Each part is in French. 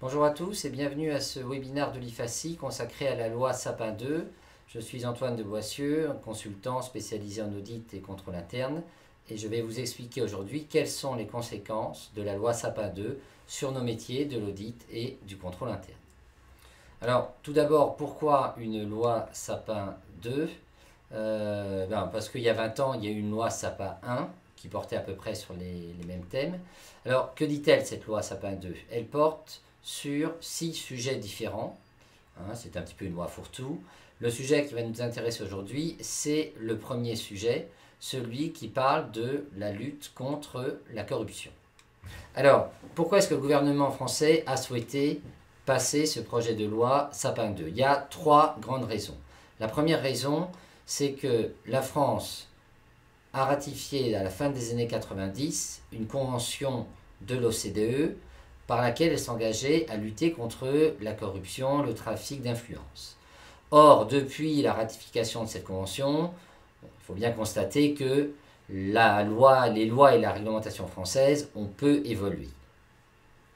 Bonjour à tous et bienvenue à ce webinaire de l'IFACI consacré à la loi Sapin 2. Je suis Antoine de Boissieu, consultant spécialisé en audit et contrôle interne, et je vais vous expliquer aujourd'hui quelles sont les conséquences de la loi Sapin 2 sur nos métiers de l'audit et du contrôle interne. Alors, tout d'abord, pourquoi une loi Sapin 2 Parce qu'il y a 20 ans, il y a eu une loi Sapin 1 qui portait à peu près sur les mêmes thèmes. Alors, que dit-elle cette loi Sapin 2? Elle porte sur 6 sujets différents. C'est un petit peu une loi fourre-tout. Le sujet qui va nous intéresser aujourd'hui, c'est le premier sujet, celui qui parle de la lutte contre la corruption. Alors, pourquoi est-ce que le gouvernement français a souhaité passer ce projet de loi Sapin 2? Il y a 3 grandes raisons. La première raison, c'est que la France a ratifié à la fin des années 90 une convention de l'OCDE par laquelle elle s'engageait à lutter contre la corruption, le trafic d'influence. Or, depuis la ratification de cette convention, il faut bien constater que les lois et la réglementation française ont peu évolué.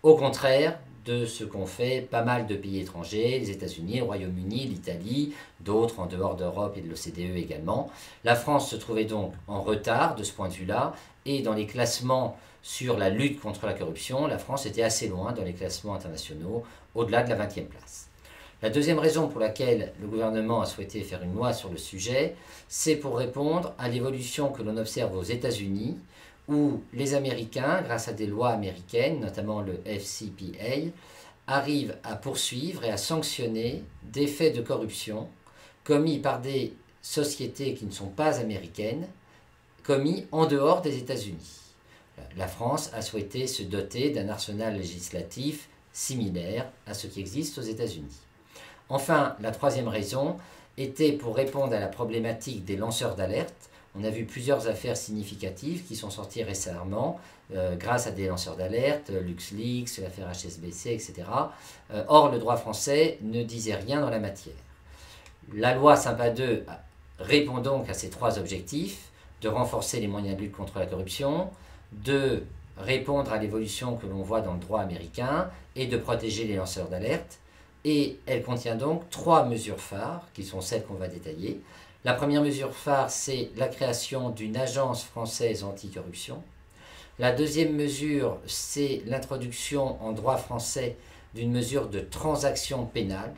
Au contraire de ce qu'ont fait pas mal de pays étrangers, les États-Unis, le Royaume-Uni, l'Italie, d'autres en dehors d'Europe et de l'OCDE également. La France se trouvait donc en retard de ce point de vue-là, et dans les classements sur la lutte contre la corruption, la France était assez loin dans les classements internationaux, au-delà de la 20e place. La deuxième raison pour laquelle le gouvernement a souhaité faire une loi sur le sujet, c'est pour répondre à l'évolution que l'on observe aux États-Unis, où les Américains, grâce à des lois américaines, notamment le FCPA, arrivent à poursuivre et à sanctionner des faits de corruption commis par des sociétés qui ne sont pas américaines, commis en dehors des États-Unis. La France a souhaité se doter d'un arsenal législatif similaire à ce qui existe aux États-Unis. Enfin, la troisième raison était pour répondre à la problématique des lanceurs d'alerte. On a vu plusieurs affaires significatives qui sont sorties récemment grâce à des lanceurs d'alerte, LuxLeaks, l'affaire HSBC, etc. Or, le droit français ne disait rien dans la matière. La loi Sapin 2 répond donc à ces 3 objectifs: de renforcer les moyens de lutte contre la corruption, de répondre à l'évolution que l'on voit dans le droit américain et de protéger les lanceurs d'alerte. Et elle contient donc 3 mesures phares, qui sont celles qu'on va détailler. La première mesure phare, c'est la création d'une agence française anticorruption. La deuxième mesure, c'est l'introduction en droit français d'une mesure de transaction pénale,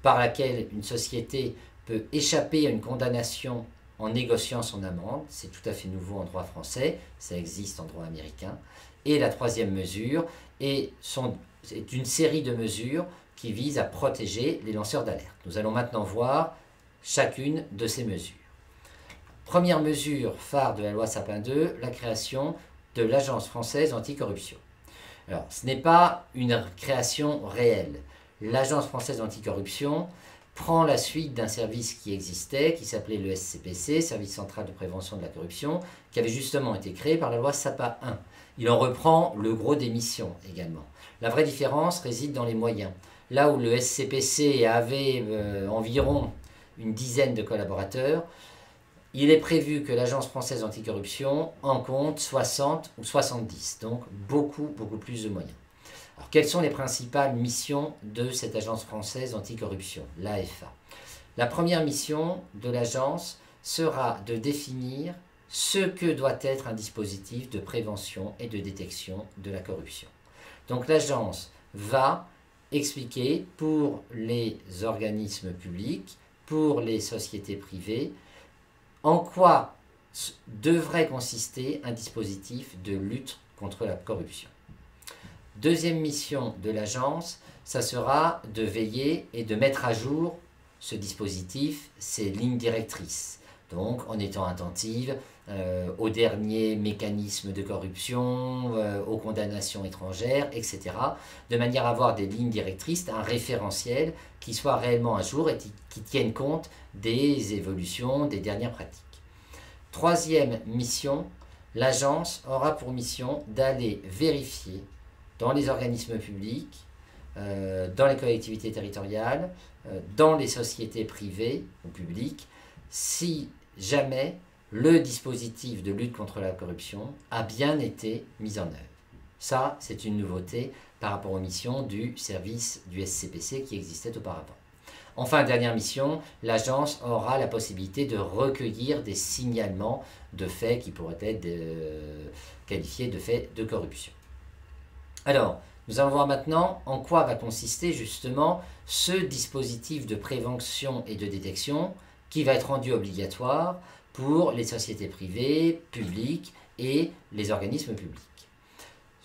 par laquelle une société peut échapper à une condamnation en négociant son amende. C'est tout à fait nouveau en droit français, ça existe en droit américain. Et la troisième mesure c'est une série de mesures qui visent à protéger les lanceurs d'alerte. Nous allons maintenant voir chacune de ces mesures. Première mesure phare de la loi Sapin 2, la création de l'Agence française anticorruption. Alors, ce n'est pas une création réelle. L'Agence française anticorruption prend la suite d'un service qui existait, qui s'appelait le SCPC, Service central de prévention de la corruption, qui avait justement été créé par la loi Sapin 1. Il en reprend le gros des missions également. La vraie différence réside dans les moyens. Là où le SCPC avait environ une dizaine de collaborateurs, il est prévu que l'Agence française anticorruption en compte 60 ou 70, donc beaucoup plus de moyens. Alors, quelles sont les principales missions de cette Agence française anticorruption, l'AFA? La première mission de l'agence sera de définir ce que doit être un dispositif de prévention et de détection de la corruption. Donc l'agence va expliquer pour les organismes publics, pour les sociétés privées, en quoi devrait consister un dispositif de lutte contre la corruption. Deuxième mission de l'agence, ça sera de veiller et de mettre à jour ce dispositif, ses lignes directrices. Donc en étant attentive aux derniers mécanismes de corruption, aux condamnations étrangères, etc. De manière à avoir des lignes directrices, un référentiel qui soit réellement à jour et qui tienne compte des évolutions, des dernières pratiques. Troisième mission, l'agence aura pour mission d'aller vérifier dans les organismes publics, dans les collectivités territoriales, dans les sociétés privées ou publiques, si jamais le dispositif de lutte contre la corruption a bien été mis en œuvre. Ça, c'est une nouveauté par rapport aux missions du service du SCPC qui existait auparavant. Enfin, dernière mission, l'agence aura la possibilité de recueillir des signalements de faits qui pourraient être qualifiés de faits de corruption. Alors, nous allons voir maintenant en quoi va consister justement ce dispositif de prévention et de détection qui va être rendu obligatoire pour les sociétés privées, publiques et les organismes publics.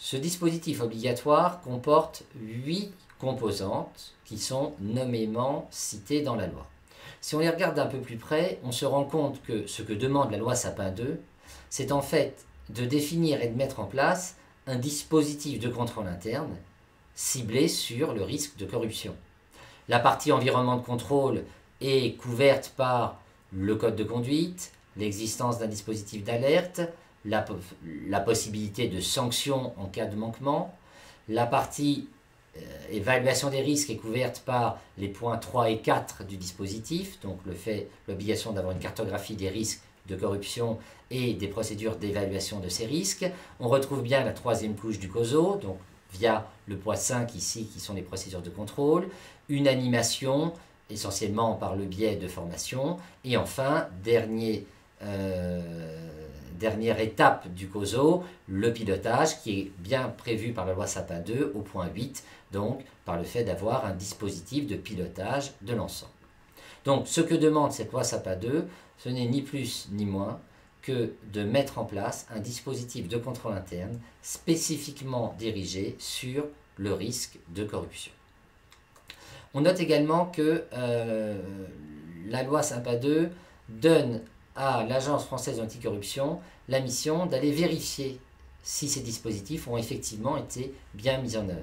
Ce dispositif obligatoire comporte 8 composantes qui sont nommément citées dans la loi. Si on les regarde d'un peu plus près, on se rend compte que ce que demande la loi Sapin II, c'est en fait de définir et de mettre en place un dispositif de contrôle interne ciblé sur le risque de corruption. La partie environnement de contrôle est couverte par le code de conduite, l'existence d'un dispositif d'alerte, la possibilité de sanctions en cas de manquement. La partie évaluation des risques est couverte par les points 3 et 4 du dispositif, donc l'obligation d'avoir une cartographie des risques de corruption et des procédures d'évaluation de ces risques. On retrouve bien la troisième couche du COSO, donc via le point 5 ici qui sont les procédures de contrôle, une animation essentiellement par le biais de formation, et enfin, dernière étape du COSO, le pilotage qui est bien prévu par la loi Sapin 2 au point 8, donc par le fait d'avoir un dispositif de pilotage de l'ensemble. Donc ce que demande cette loi Sapin 2, ce n'est ni plus ni moins que de mettre en place un dispositif de contrôle interne spécifiquement dirigé sur le risque de corruption. On note également que la loi Sapin 2 donne à l'Agence française anticorruption la mission d'aller vérifier si ces dispositifs ont effectivement été bien mis en œuvre.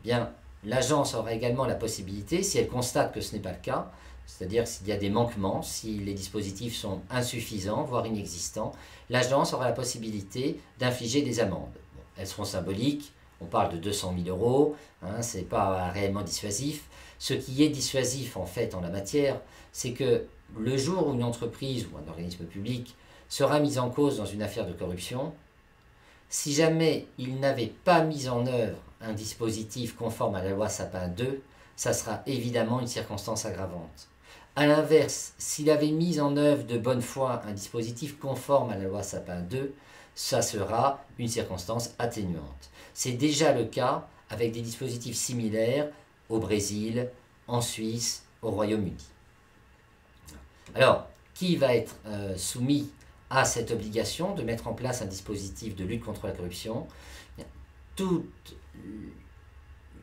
Bien, l'agence aura également la possibilité, si elle constate que ce n'est pas le cas, c'est-à-dire s'il y a des manquements, si les dispositifs sont insuffisants, voire inexistants, l'agence aura la possibilité d'infliger des amendes. Bon, elles seront symboliques, on parle de 200 000 €, hein, ce n'est pas réellement dissuasif. Ce qui est dissuasif en fait en la matière, c'est que le jour où une entreprise ou un organisme public sera mis en cause dans une affaire de corruption, si jamais il n'avait pas mis en œuvre un dispositif conforme à la loi Sapin 2, ça sera évidemment une circonstance aggravante. A l'inverse, s'il avait mis en œuvre de bonne foi un dispositif conforme à la loi Sapin 2, ça sera une circonstance atténuante. C'est déjà le cas avec des dispositifs similaires au Brésil, en Suisse, au Royaume-Uni. Alors, qui va être soumis à cette obligation de mettre en place un dispositif de lutte contre la corruption? Toutes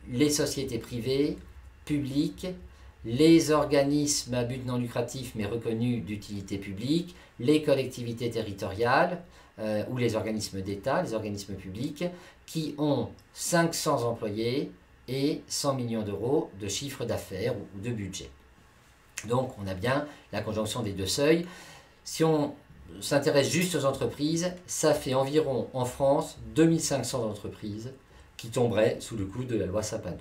les sociétés privées, publiques, les organismes à but non lucratif mais reconnus d'utilité publique, les collectivités territoriales ou les organismes d'État, les organismes publics, qui ont 500 employés et 100 millions d'euros de chiffre d'affaires ou de budget. Donc on a bien la conjonction des deux seuils. Si on s'intéresse juste aux entreprises, ça fait environ en France 2500 entreprises qui tomberaient sous le coup de la loi Sapin 2.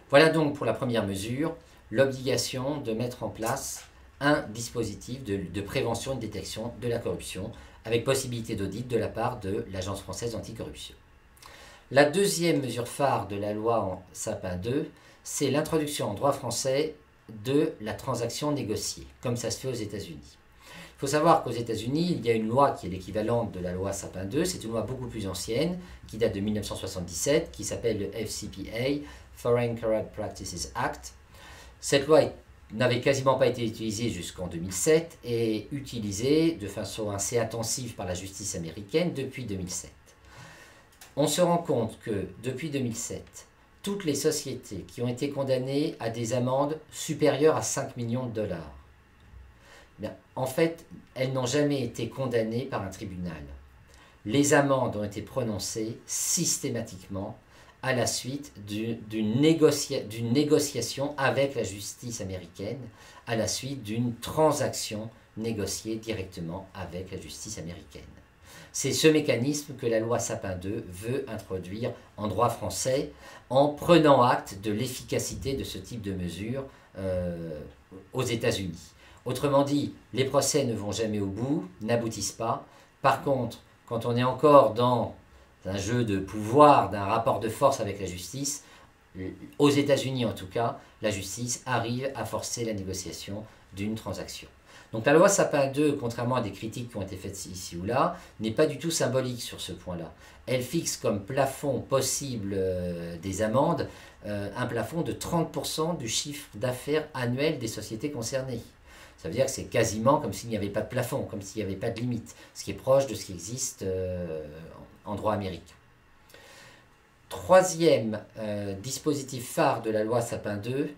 Voilà donc pour la première mesure, l'obligation de mettre en place un dispositif de prévention et de détection de la corruption avec possibilité d'audit de la part de l'Agence française anticorruption. La deuxième mesure phare de la loi Sapin 2, c'est l'introduction en droit français de la transaction négociée, comme ça se fait aux États-Unis. Il faut savoir qu'aux États-Unis, il y a une loi qui est l'équivalente de la loi Sapin 2, c'est une loi beaucoup plus ancienne, qui date de 1977, qui s'appelle le FCPA, Foreign Corrupt Practices Act. Cette loi n'avait quasiment pas été utilisée jusqu'en 2007 et utilisée de façon assez intensive par la justice américaine depuis 2007. On se rend compte que depuis 2007, toutes les sociétés qui ont été condamnées à des amendes supérieures à 5 millions de $, bien, en fait, elles n'ont jamais été condamnées par un tribunal. Les amendes ont été prononcées systématiquement à la suite d'une négociation avec la justice américaine, à la suite d'une transaction négociée directement avec la justice américaine. C'est ce mécanisme que la loi Sapin 2 veut introduire en droit français en prenant acte de l'efficacité de ce type de mesures aux États-Unis. Autrement dit, les procès ne vont jamais au bout, n'aboutissent pas. Par contre, quand on est encore dans un jeu de pouvoir, d'un rapport de force avec la justice. Aux États-Unis en tout cas, la justice arrive à forcer la négociation d'une transaction. Donc la loi Sapin 2, contrairement à des critiques qui ont été faites ici ou là, n'est pas du tout symbolique sur ce point-là. Elle fixe comme plafond possible des amendes un plafond de 30% du chiffre d'affaires annuel des sociétés concernées. Ça veut dire que c'est quasiment comme s'il n'y avait pas de plafond, comme s'il n'y avait pas de limite, ce qui est proche de ce qui existe en droit américain. Troisième dispositif phare de la loi Sapin 2,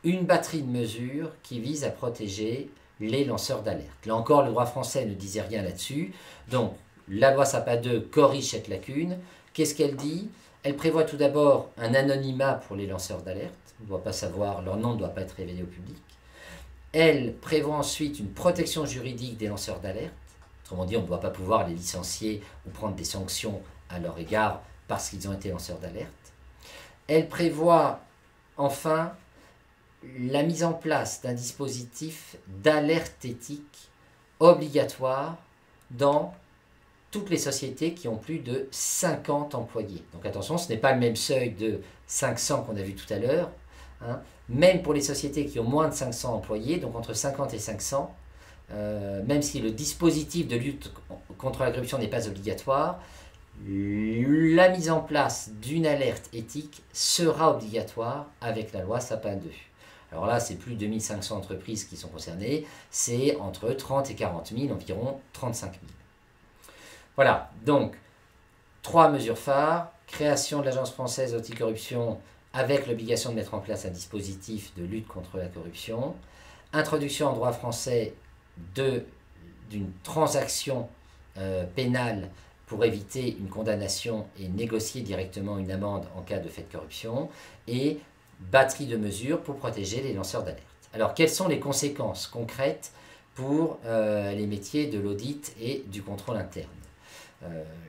une batterie de mesures qui vise à protéger les lanceurs d'alerte. Là encore, le droit français ne disait rien là-dessus. Donc, la loi Sapin 2 corrige cette lacune. Qu'est-ce qu'elle dit? Elle prévoit tout d'abord un anonymat pour les lanceurs d'alerte. On ne doit pas savoir, leur nom ne doit pas être révélé au public. Elle prévoit ensuite une protection juridique des lanceurs d'alerte. Autrement dit, on ne doit pas pouvoir les licencier ou prendre des sanctions à leur égard parce qu'ils ont été lanceurs d'alerte. Elle prévoit enfin la mise en place d'un dispositif d'alerte éthique obligatoire dans toutes les sociétés qui ont plus de 50 employés. Donc attention, ce n'est pas le même seuil de 500 qu'on a vu tout à l'heure. Hein. Même pour les sociétés qui ont moins de 500 employés, donc entre 50 et 500, même si le dispositif de lutte contre la corruption n'est pas obligatoire, la mise en place d'une alerte éthique sera obligatoire avec la loi Sapin 2. Alors là, c'est plus de 2500 entreprises qui sont concernées, c'est entre 30 et 40 000, environ 35 000. Voilà, donc, 3 mesures phares, création de l'Agence française anticorruption avec l'obligation de mettre en place un dispositif de lutte contre la corruption, introduction en droit français d'une transaction pénale pour éviter une condamnation et négocier directement une amende en cas de fait de corruption, et batterie de mesures pour protéger les lanceurs d'alerte. Alors, quelles sont les conséquences concrètes pour les métiers de l'audit et du contrôle interne?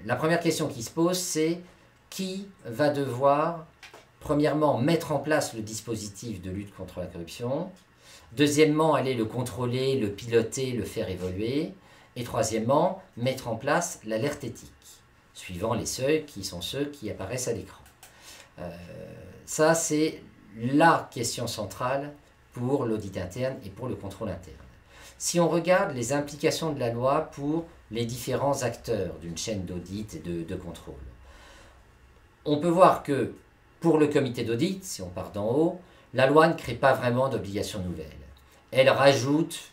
La première question qui se pose, c'est qui va devoir, premièrement, mettre en place le dispositif de lutte contre la corruption, deuxièmement, aller le contrôler, le piloter, le faire évoluer, et troisièmement, mettre en place l'alerte éthique, suivant les seuils qui sont ceux qui apparaissent à l'écran. Ça, c'est la question centrale pour l'audit interne et pour le contrôle interne. Si on regarde les implications de la loi pour les différents acteurs d'une chaîne d'audit et de contrôle, on peut voir que pour le comité d'audit, si on part d'en haut, la loi ne crée pas vraiment d'obligations nouvelles. Elle rajoute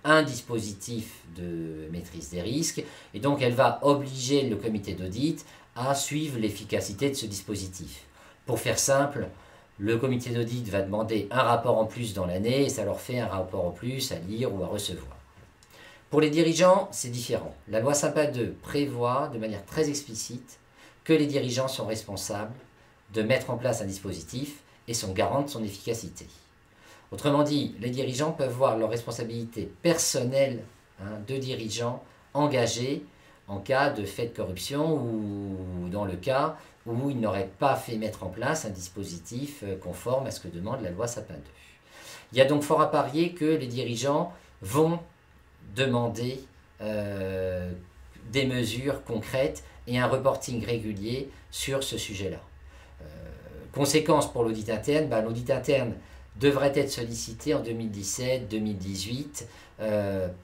un dispositif de maîtrise des risques, et donc elle va obliger le comité d'audit à suivre l'efficacité de ce dispositif. Pour faire simple, le comité d'audit va demander un rapport en plus dans l'année, et ça leur fait un rapport en plus à lire ou à recevoir. Pour les dirigeants, c'est différent. La loi Sapin 2 prévoit de manière très explicite que les dirigeants sont responsables de mettre en place un dispositif et sont garants de son efficacité. Autrement dit, les dirigeants peuvent voir leur responsabilité personnelle de dirigeants engagés en cas de fait de corruption ou dans le cas où ils n'auraient pas fait mettre en place un dispositif conforme à ce que demande la loi Sapin 2. Il y a donc fort à parier que les dirigeants vont demander des mesures concrètes et un reporting régulier sur ce sujet-là. Conséquence pour l'audit interne, l'audit interne devrait être sollicité en 2017-2018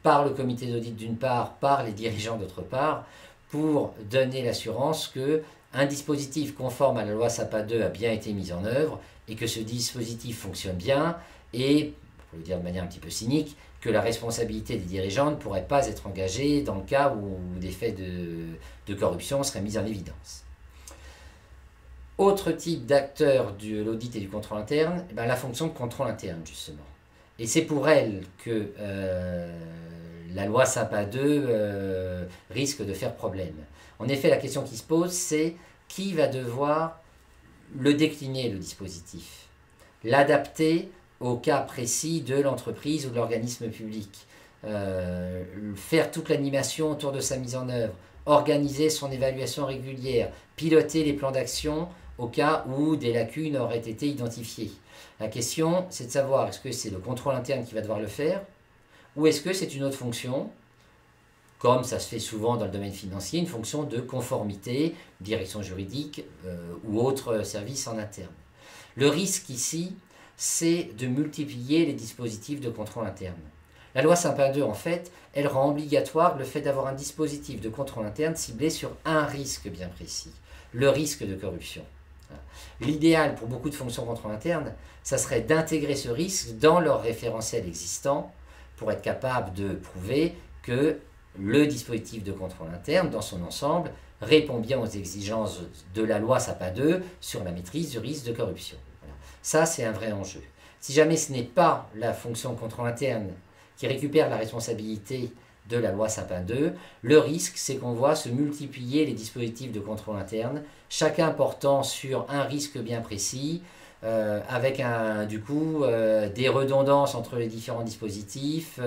par le comité d'audit d'une part, par les dirigeants d'autre part, pour donner l'assurance qu'un dispositif conforme à la loi Sapin 2 a bien été mis en œuvre et que ce dispositif fonctionne bien et, pour le dire de manière un petit peu cynique, que la responsabilité des dirigeants ne pourrait pas être engagée dans le cas où des faits de corruption seraient mis en évidence. Autre type d'acteur de l'audit et du contrôle interne, la fonction de contrôle interne, justement. Et c'est pour elle que la loi Sapin 2 risque de faire problème. En effet, la question qui se pose, c'est qui va devoir le décliner, le dispositif, l'adapter au cas précis de l'entreprise ou de l'organisme public, faire toute l'animation autour de sa mise en œuvre, organiser son évaluation régulière, piloter les plans d'action au cas où des lacunes auraient été identifiées. La question, c'est de savoir, est-ce que c'est le contrôle interne qui va devoir le faire, ou est-ce que c'est une autre fonction, comme ça se fait souvent dans le domaine financier, une fonction de conformité, direction juridique ou autre service en interne. Le risque ici, c'est de multiplier les dispositifs de contrôle interne. La loi Sapin 2, en fait, elle rend obligatoire le fait d'avoir un dispositif de contrôle interne ciblé sur un risque bien précis, le risque de corruption. L'idéal pour beaucoup de fonctions de contrôle interne, ça serait d'intégrer ce risque dans leur référentiel existant pour être capable de prouver que le dispositif de contrôle interne, dans son ensemble, répond bien aux exigences de la loi Sapin 2 sur la maîtrise du risque de corruption. Voilà. Ça, c'est un vrai enjeu. Si jamais ce n'est pas la fonction de contrôle interne qui récupère la responsabilité de la loi Sapin 2, le risque, c'est qu'on voit se multiplier les dispositifs de contrôle interne, chacun portant sur un risque bien précis, avec du coup des redondances entre les différents dispositifs,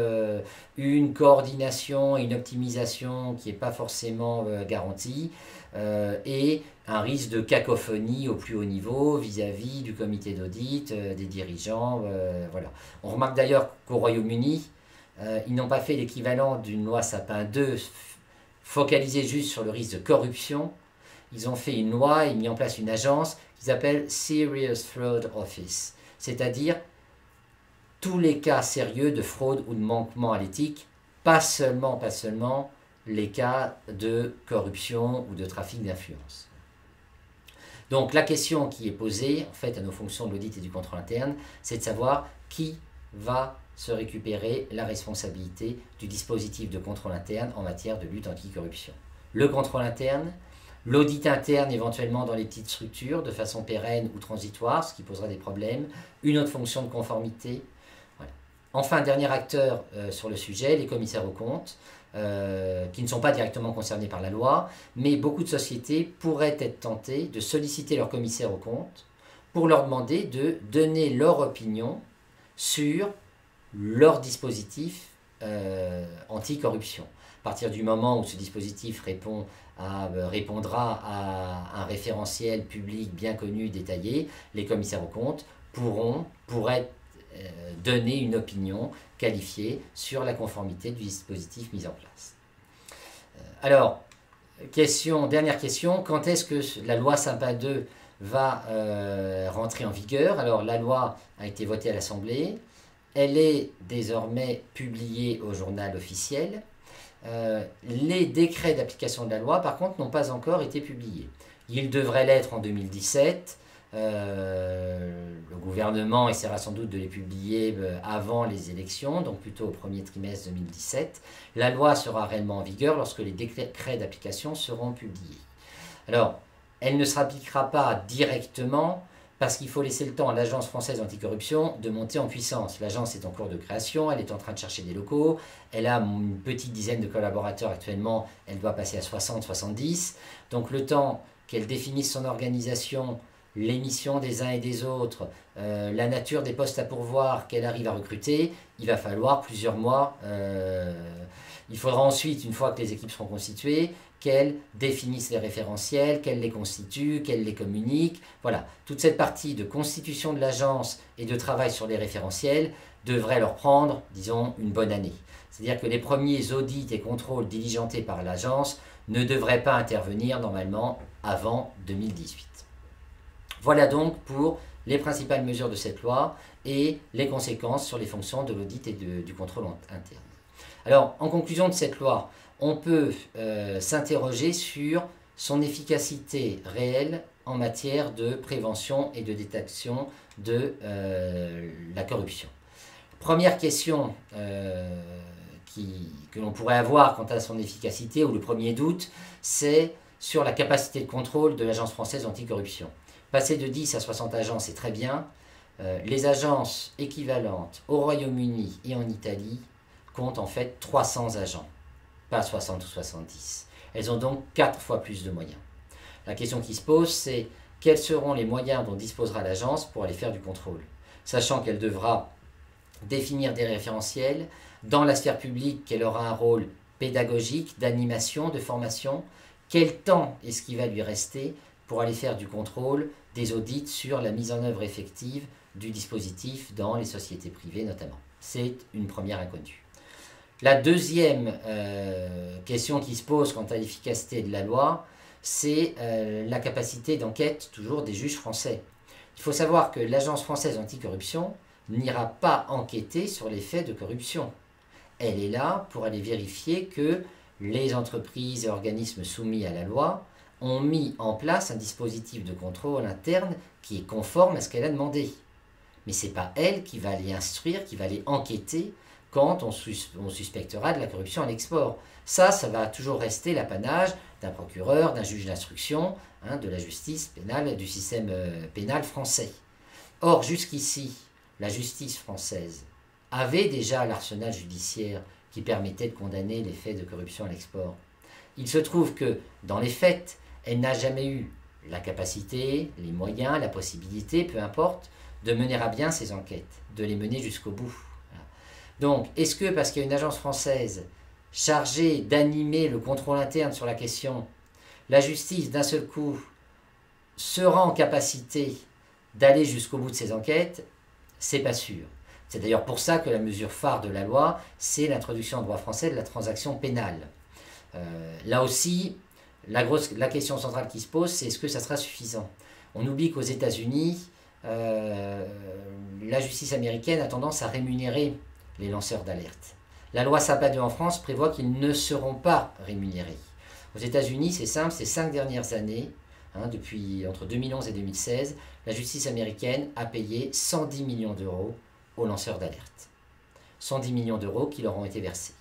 une coordination et une optimisation qui n'est pas forcément garantie, et un risque de cacophonie au plus haut niveau vis-à-vis du comité d'audit, des dirigeants. Voilà. On remarque d'ailleurs qu'au Royaume-Uni, ils n'ont pas fait l'équivalent d'une loi Sapin 2 focalisée juste sur le risque de corruption. Ils ont fait une loi et mis en place une agence qu'ils appellent Serious Fraud Office, c'est-à-dire tous les cas sérieux de fraude ou de manquement à l'éthique, pas seulement les cas de corruption ou de trafic d'influence. Donc la question qui est posée en fait à nos fonctions de l'audit et du contrôle interne, c'est de savoir qui va se récupérer la responsabilité du dispositif de contrôle interne en matière de lutte anticorruption. Le contrôle interne, l'audit interne éventuellement dans les petites structures de façon pérenne ou transitoire, ce qui posera des problèmes, une autre fonction de conformité. Voilà. Enfin, dernier acteur sur le sujet, les commissaires aux comptes, qui ne sont pas directement concernés par la loi, mais beaucoup de sociétés pourraient être tentées de solliciter leurs commissaires aux comptes pour leur demander de donner leur opinion sur leur dispositif anticorruption. À partir du moment où ce dispositif répondra à un référentiel public bien connu, détaillé, les commissaires aux comptes pourraient donner une opinion qualifiée sur la conformité du dispositif mis en place. Alors, dernière question, quand est-ce que la loi Sapin 2 va rentrer en vigueur? Alors, la loi a été votée à l'Assemblée, elle est désormais publiée au journal officiel. Les décrets d'application de la loi, par contre, n'ont pas encore été publiés. Ils devraient l'être en 2017. Le gouvernement essaiera sans doute de les publier avant les élections, donc plutôt au premier trimestre 2017. La loi sera réellement en vigueur lorsque les décrets d'application seront publiés. Alors, elle ne s'appliquera pas directement parce qu'il faut laisser le temps à l'Agence française anticorruption de monter en puissance. L'agence est en cours de création, elle est en train de chercher des locaux, elle a une petite dizaine de collaborateurs actuellement, elle doit passer à 60-70. Donc le temps qu'elle définisse son organisation, les missions des uns et des autres, la nature des postes à pourvoir qu'elle arrive à recruter, il va falloir plusieurs mois. Il faudra ensuite, une fois que les équipes seront constituées, qu'elles définissent les référentiels, qu'elles les constituent, qu'elles les communiquent. Voilà, toute cette partie de constitution de l'agence et de travail sur les référentiels devrait leur prendre, disons, une bonne année. C'est-à-dire que les premiers audits et contrôles diligentés par l'agence ne devraient pas intervenir normalement avant 2018. Voilà donc pour les principales mesures de cette loi et les conséquences sur les fonctions de l'audit et du contrôle interne. Alors, en conclusion de cette loi, on peut s'interroger sur son efficacité réelle en matière de prévention et de détection de la corruption. Première question que l'on pourrait avoir quant à son efficacité, ou le premier doute, c'est sur la capacité de contrôle de l'Agence française anticorruption. Passer de 10 à 60 agents, c'est très bien. Les agences équivalentes au Royaume-Uni et en Italie comptent en fait 300 agents, pas 60 ou 70. Elles ont donc 4 fois plus de moyens. La question qui se pose, c'est quels seront les moyens dont disposera l'agence pour aller faire du contrôle, sachant qu'elle devra définir des référentiels. Dans la sphère publique, elle aura un rôle pédagogique, d'animation, de formation. Quel temps est-ce qui va lui rester pour aller faire du contrôle, des audits sur la mise en œuvre effective du dispositif dans les sociétés privées notamment? C'est une première inconnue. La deuxième question qui se pose quant à l'efficacité de la loi, c'est la capacité d'enquête toujours des juges français. Il faut savoir que l'Agence française anticorruption n'ira pas enquêter sur les faits de corruption. Elle est là pour aller vérifier que les entreprises et organismes soumis à la loi ont mis en place un dispositif de contrôle interne qui est conforme à ce qu'elle a demandé. Mais ce n'est pas elle qui va aller instruire, qui va aller enquêter quand on suspectera de la corruption à l'export. Ça va toujours rester l'apanage d'un procureur, d'un juge d'instruction, de la justice pénale, du système pénal français. Or, jusqu'ici, la justice française avait déjà l'arsenal judiciaire qui permettait de condamner les faits de corruption à l'export. Il se trouve que, dans les faits, elle n'a jamais eu la capacité, les moyens, la possibilité, peu importe, de mener à bien ces enquêtes, de les mener jusqu'au bout. Donc, est-ce que parce qu'il y a une agence française chargée d'animer le contrôle interne sur la question, la justice, d'un seul coup, sera en capacité d'aller jusqu'au bout de ces enquêtes? C'est pas sûr. C'est d'ailleurs pour ça que la mesure phare de la loi, c'est l'introduction en droit français de la transaction pénale. Là aussi, la question centrale qui se pose, c'est est-ce que ça sera suffisant? On oublie qu'aux États-Unis, la justice américaine a tendance à rémunérer les lanceurs d'alerte. La loi Sapin 2 en France prévoit qu'ils ne seront pas rémunérés. Aux États-Unis, c'est simple, ces 5 dernières années, depuis entre 2011 et 2016, la justice américaine a payé 110 millions d'euros aux lanceurs d'alerte. 110 millions d'euros qui leur ont été versés.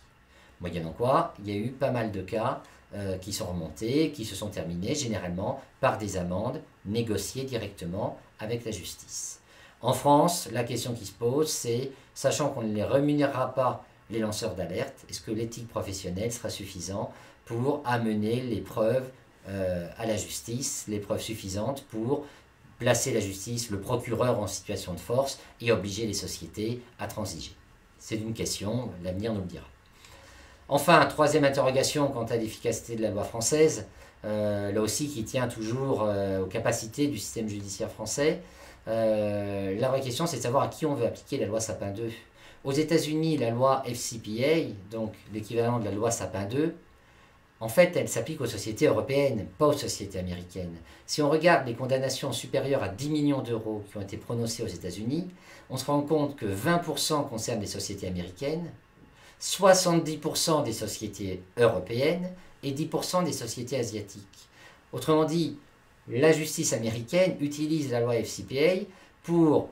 Moyennant quoi, il y a eu pas mal de cas qui sont remontés, qui se sont terminés généralement par des amendes négociées directement avec la justice. En France, la question qui se pose, c'est, sachant qu'on ne les rémunérera pas les lanceurs d'alerte, est-ce que l'éthique professionnelle sera suffisante pour amener les preuves à la justice, les preuves suffisantes pour placer la justice, le procureur en situation de force et obliger les sociétés à transiger? C'est une question, l'avenir nous le dira. Enfin, troisième interrogation quant à l'efficacité de la loi française, là aussi qui tient toujours aux capacités du système judiciaire français. La vraie question, c'est de savoir à qui on veut appliquer la loi Sapin 2. Aux États-Unis, la loi FCPA, donc l'équivalent de la loi Sapin 2, en fait, elle s'applique aux sociétés européennes, pas aux sociétés américaines. Si on regarde les condamnations supérieures à 10 millions d'euros qui ont été prononcées aux États-Unis, on se rend compte que 20% concernent les sociétés américaines, 70% des sociétés européennes et 10% des sociétés asiatiques. Autrement dit, la justice américaine utilise la loi FCPA pour,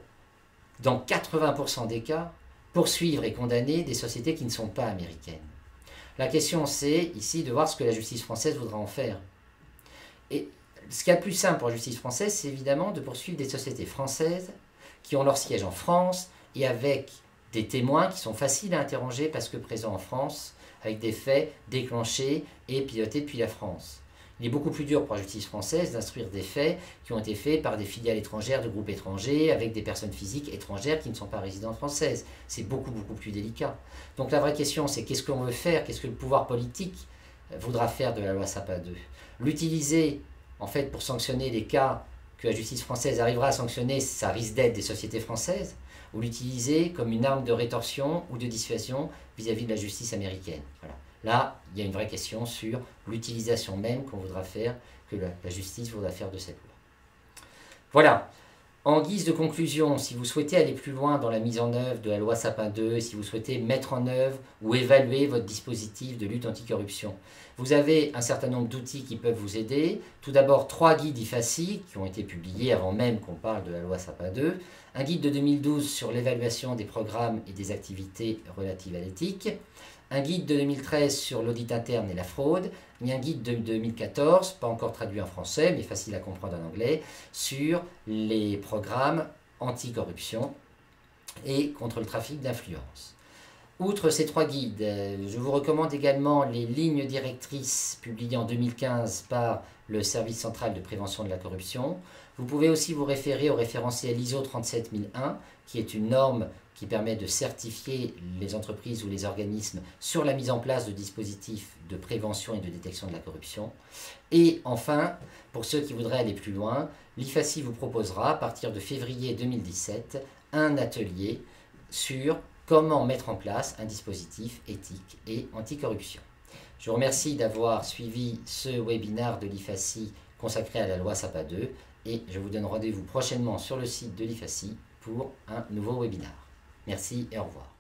dans 80% des cas, poursuivre et condamner des sociétés qui ne sont pas américaines. La question, c'est ici de voir ce que la justice française voudra en faire. Et ce qui est le plus simple pour la justice française, c'est évidemment de poursuivre des sociétés françaises qui ont leur siège en France et avec des témoins qui sont faciles à interroger parce que présents en France, avec des faits déclenchés et pilotés depuis la France. Il est beaucoup plus dur pour la justice française d'instruire des faits qui ont été faits par des filiales étrangères de groupes étrangers, avec des personnes physiques étrangères qui ne sont pas résidentes françaises. C'est beaucoup plus délicat. Donc la vraie question, c'est qu'est-ce qu'on veut faire, qu'est-ce que le pouvoir politique voudra faire de la loi Sapin 2? L'utiliser, en fait, pour sanctionner les cas que la justice française arrivera à sanctionner, ça risque d'être des sociétés françaises, ou l'utiliser comme une arme de rétorsion ou de dissuasion vis-à-vis de la justice américaine. Voilà. Là, il y a une vraie question sur l'utilisation même qu'on voudra faire, que la justice voudra faire de cette loi. Voilà. En guise de conclusion, si vous souhaitez aller plus loin dans la mise en œuvre de la loi Sapin 2, si vous souhaitez mettre en œuvre ou évaluer votre dispositif de lutte anticorruption, vous avez un certain nombre d'outils qui peuvent vous aider. Tout d'abord, 3 guides IFACI qui ont été publiés avant même qu'on parle de la loi Sapin 2. Un guide de 2012 sur l'évaluation des programmes et des activités relatives à l'éthique. Un guide de 2013 sur l'audit interne et la fraude, et un guide de 2014, pas encore traduit en français, mais facile à comprendre en anglais, sur les programmes anticorruption et contre le trafic d'influence. Outre ces 3 guides, je vous recommande également les lignes directrices publiées en 2015 par le Service central de prévention de la corruption. Vous pouvez aussi vous référer au référentiel ISO 37001, qui est une norme qui permet de certifier les entreprises ou les organismes sur la mise en place de dispositifs de prévention et de détection de la corruption. Et enfin, pour ceux qui voudraient aller plus loin, l'IFACI vous proposera, à partir de février 2017, un atelier sur comment mettre en place un dispositif éthique et anticorruption. Je vous remercie d'avoir suivi ce webinaire de l'IFACI consacré à la loi SAPA 2 et je vous donne rendez-vous prochainement sur le site de l'IFACI pour un nouveau webinaire. Merci et au revoir.